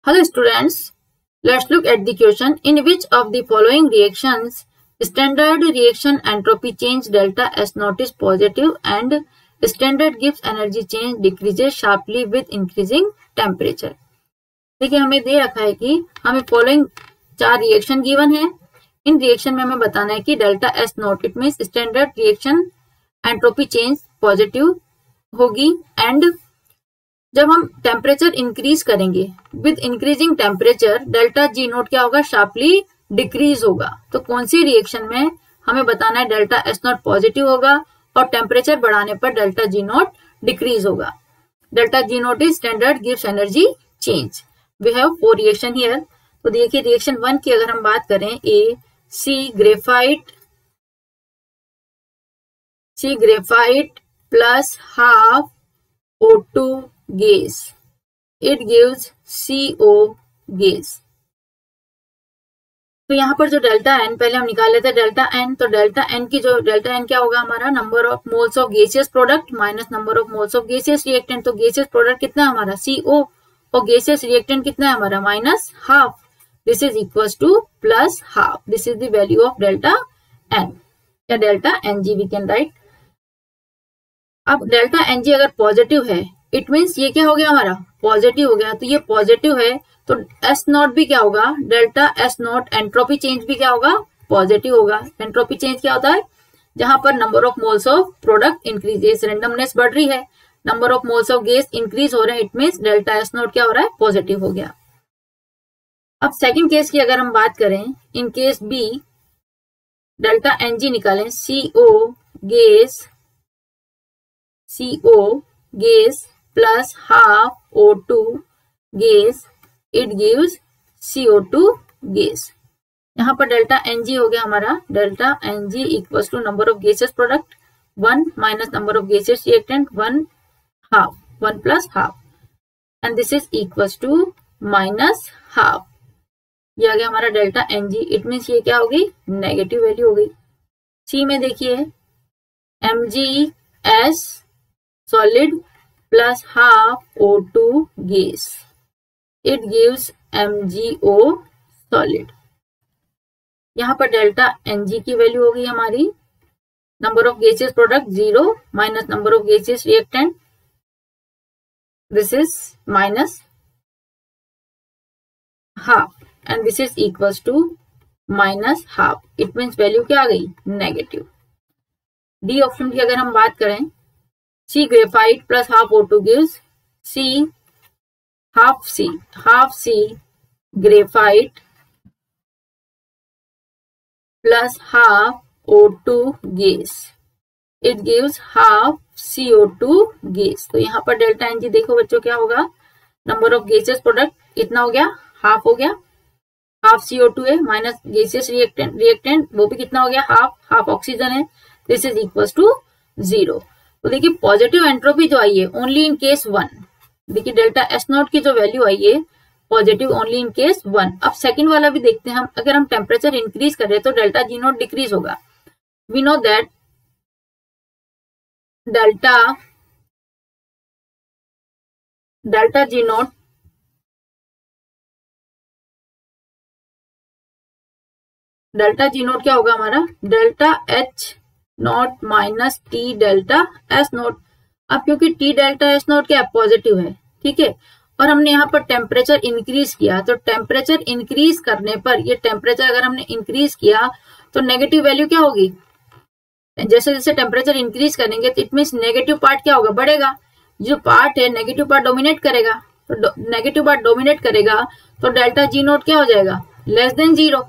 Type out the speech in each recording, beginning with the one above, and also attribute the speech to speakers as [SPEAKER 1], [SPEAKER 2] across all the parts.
[SPEAKER 1] Hello students, let's look at the question. In which of the following reactions standard reaction entropy change delta S naught is positive and standard Gibbs energy change decreases sharply with increasing temperature. देखिए हमें दे रखा है कि हमें following 4 reaction given है. इन reaction में हमें बताना है कि delta S not it means standard reaction entropy change positive होगी एंड जब हम टेम्परेचर इंक्रीज करेंगे with increasing temperature delta G note क्या होगा, शार्पली डिक्रीज होगा. तो कौन सी रिएक्शन में हमें बताना है डेल्टा एस नोट पॉजिटिव होगा और टेम्परेचर बढ़ाने पर डेल्टा जी नोट डिक्रीज होगा. Delta G nought is standard गिव्स energy change. We have 4 reaction here. तो देखिए रिएक्शन 1 की अगर हम बात करें, A C graphite plus half O2 gas, it gives CO gas. तो यहाँ पर जो डेल्टा एन पहले हम निकाल लेते हैं डेल्टा एन. तो डेल्टा एन क्या होगा हमारा, number of moles of gaseous product minus number of moles of gaseous reactant. तो गैसियस प्रोडक्ट कितना है हमारा CO और गैसियस रिएक्टेंट कितना है हमारा minus half. This is equal to plus half. This is the value of delta N या delta N G we can write. अब डेल्टा एन जी अगर पॉजिटिव है इट मीन्स ये क्या हो गया हमारा पॉजिटिव हो गया. तो ये पॉजिटिव है तो एस नॉट भी क्या होगा, delta S not entropy change भी क्या होगा, पॉजिटिव होगा. एंट्रोपी चेंज क्या होता है, जहां पर number of moles of product increases, randomness बढ़ रही है, number of moles of gas increase हो रहे हैं, it means delta S not क्या हो रहा है, पॉजिटिव हो गया. अब सेकेंड केस की अगर हम बात करें, in case B delta N g निकालें, CO gas plus half O2 gas, it gives CO2 gas. यहाँ पर डेल्टा एन जी हो गया हमारा, delta N g equal to number of gases product 1 minus number of gases reactant 1 plus half and this is equal to minus half. ये आ गया हमारा delta N g. It means ये क्या होगी, नेगेटिव वैल्यू हो गई. सी में देखिए MgS solid plus half O2 gas, it gives MgO solid. यहां पर डेल्टा Ng की वैल्यू होगी हमारी, number of gases product 0 minus number of gases reactant, this is minus half and this is equals to minus half. It means value क्या आ गई, negative. D option की अगर हम बात करें, C graphite plus half O2 gives half C graphite plus half O2 gas, it gives half CO2 gas. तो यहाँ पर डेल्टा एन जी देखो बच्चों क्या होगा, नंबर ऑफ गैसेस प्रोडक्ट इतना हो गया, हाफ हो गया, हाफ CO2 है माइनस गैसेस रिएक्टेंट वो भी कितना हो गया, हाफ ऑक्सीजन है. This is equal to 0. तो देखिए पॉजिटिव एंट्रोपी जो आई है ओनली इन केस 1. देखिए डेल्टा एस नॉट की जो वैल्यू आई है पॉजिटिव ओनली इन केस 1. अब सेकंड वाला भी देखते हैं हम. अगर हम टेम्परेचर इंक्रीज कर रहे हैं तो डेल्टा जी नॉट डिक्रीज होगा. We know that delta G naught क्या होगा हमारा, delta H naught minus T delta S naught. अब क्योंकि टी डेल्टा एस नॉट क्या है, पॉजिटिव है, ठीक है, और हमने यहाँ पर टेम्परेचर इंक्रीज किया. तो टेम्परेचर इंक्रीज करने पर ये टेम्परेचर अगर हमने इंक्रीज किया तो नेगेटिव वैल्यू क्या होगी, जैसे जैसे टेम्परेचर इंक्रीज करेंगे तो इट मीन्स नेगेटिव पार्ट क्या होगा, बढ़ेगा. जो पार्ट है नेगेटिव पार्ट डोमिनेट करेगा. तो नेगेटिव पार्ट डोमिनेट करेगा तो डेल्टा जी नोट क्या हो जाएगा, less than 0.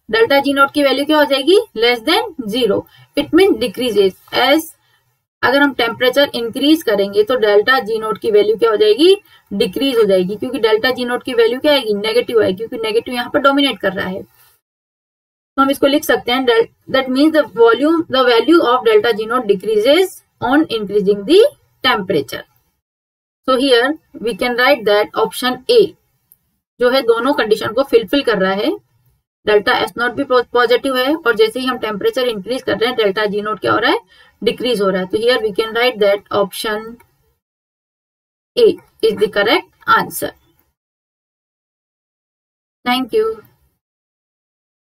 [SPEAKER 1] Delta G naught की वैल्यू क्या हो जाएगी, less than 0. It mean decreases. As अगर हम टेम्परेचर इंक्रीज करेंगे तो डेल्टा जी नोट की वैल्यू क्या हो जाएगी, डिक्रीज हो जाएगी, क्योंकि डेल्टा जी नोट की वैल्यू क्या आएगी, नेगेटिव आएगी, क्योंकि नेगेटिव यहाँ पर डोमिनेट कर रहा है. तो हम इसको लिख सकते हैं, that means the value of delta G naught decreases on increasing the temperature. So here we can write that option A जो है दोनों कंडीशन को फिलफिल कर रहा है. डेल्टा एस नॉट भी पॉजिटिव है और जैसे ही हम टेम्परेचर इंक्रीज कर रहे हैं डेल्टा जी नोट क्या हो रहा है, डिक्रीज हो रहा है. तो here we can write that option A is the correct answer. Thank you.